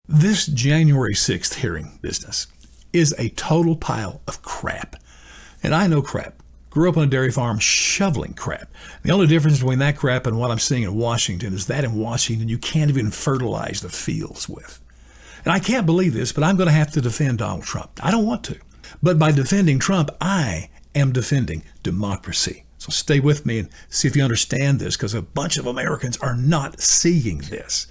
This January 6th hearing business is a total pile of crap. And I know crap. Grew up on a dairy farm shoveling crap. The only difference between that crap and what I'm seeing in Washington is that in Washington you can't even fertilize the fields with. And I can't believe this, but I'm going to have to defend Donald Trump. I don't want to. But by defending Trump, I am defending democracy. So stay with me and see if you understand this, because a bunch of Americans are not seeing this.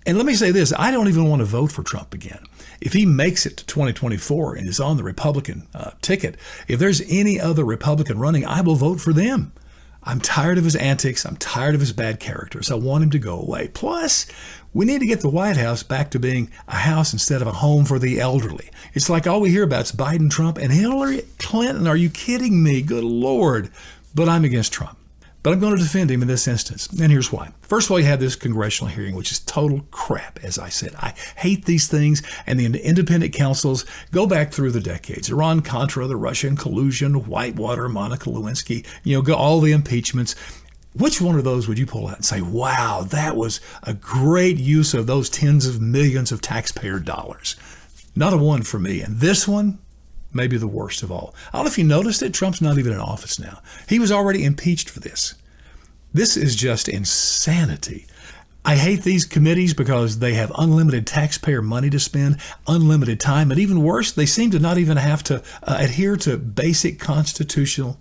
And let me say this, I don't even want to vote for Trump again. If he makes it to 2024 and is on the Republican ticket, if there's any other Republican running, I will vote for them. I'm tired of his antics. I'm tired of his bad characters. I want him to go away. Plus, we need to get the White House back to being a house instead of a home for the elderly. It's like all we hear about is Biden, Trump, and Hillary Clinton. Are you kidding me? Good Lord. But I'm against Trump. But I'm going to defend him in this instance. And here's why. First of all, you have this congressional hearing, which is total crap, as I said. I hate these things. And the independent counsels go back through the decades. Iran-Contra, the Russian collusion, Whitewater, Monica Lewinsky, go all the impeachments. Which one of those would you pull out and say, wow, that was a great use of those tens of millions of taxpayer dollars? Not a one for me. And this one, maybe the worst of all. I don't know if you noticed it, Trump's not even in office now. He was already impeached for this. This is just insanity. I hate these committees because they have unlimited taxpayer money to spend, unlimited time, and even worse, they seem to not even have to adhere to basic constitutional,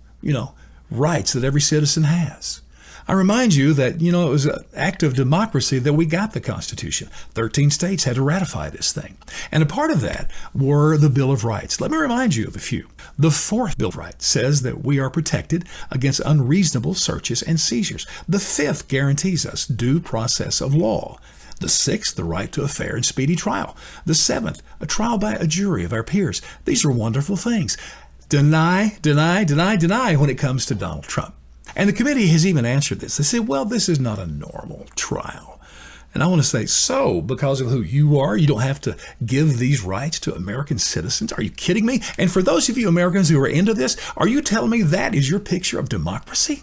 rights that every citizen has. I remind you that, it was an act of democracy that we got the Constitution. 13 states had to ratify this thing. And a part of that were the Bill of Rights. Let me remind you of a few. The fourth Bill of Rights says that we are protected against unreasonable searches and seizures. The fifth guarantees us due process of law. The sixth, the right to a fair and speedy trial. The seventh, a trial by a jury of our peers. These are wonderful things. Deny when it comes to Donald Trump. And the committee has even answered this. They said, well, this is not a normal trial. And I want to say, so because of who you are, you don't have to give these rights to American citizens? Are you kidding me? And for those of you Americans who are into this, are you telling me that is your picture of democracy?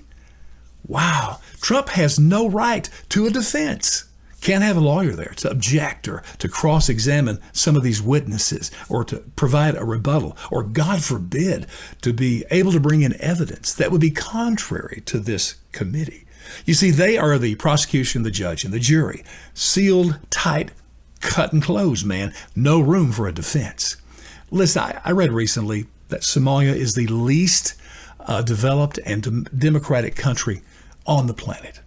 Wow. Trump has no right to a defense. Can't have a lawyer there to object or to cross-examine some of these witnesses or to provide a rebuttal or, God forbid, to be able to bring in evidence that would be contrary to this committee. You see, they are the prosecution, the judge, and the jury. Sealed, tight, cut and closed, man. No room for a defense. Listen, I read recently that Somalia is the least developed and democratic country on the planet.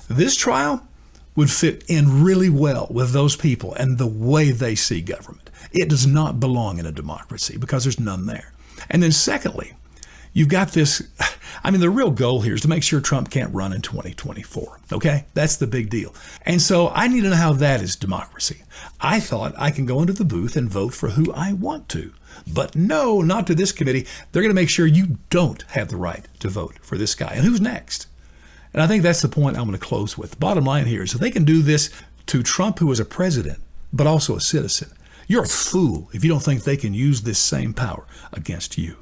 This trial would fit in really well with those people and the way they see government. It does not belong in a democracy because there's none there. And then secondly, you've got this, the real goal here is to make sure Trump can't run in 2024. Okay? That's the big deal. And so I need to know how that is democracy. I thought I can go into the booth and vote for who I want to. But no, not to this committee. They're going to make sure you don't have the right to vote for this guy. And who's next? And I think that's the point I'm going to close with. The bottom line here is if they can do this to Trump, who is a president, but also a citizen, you're a fool if you don't think they can use this same power against you.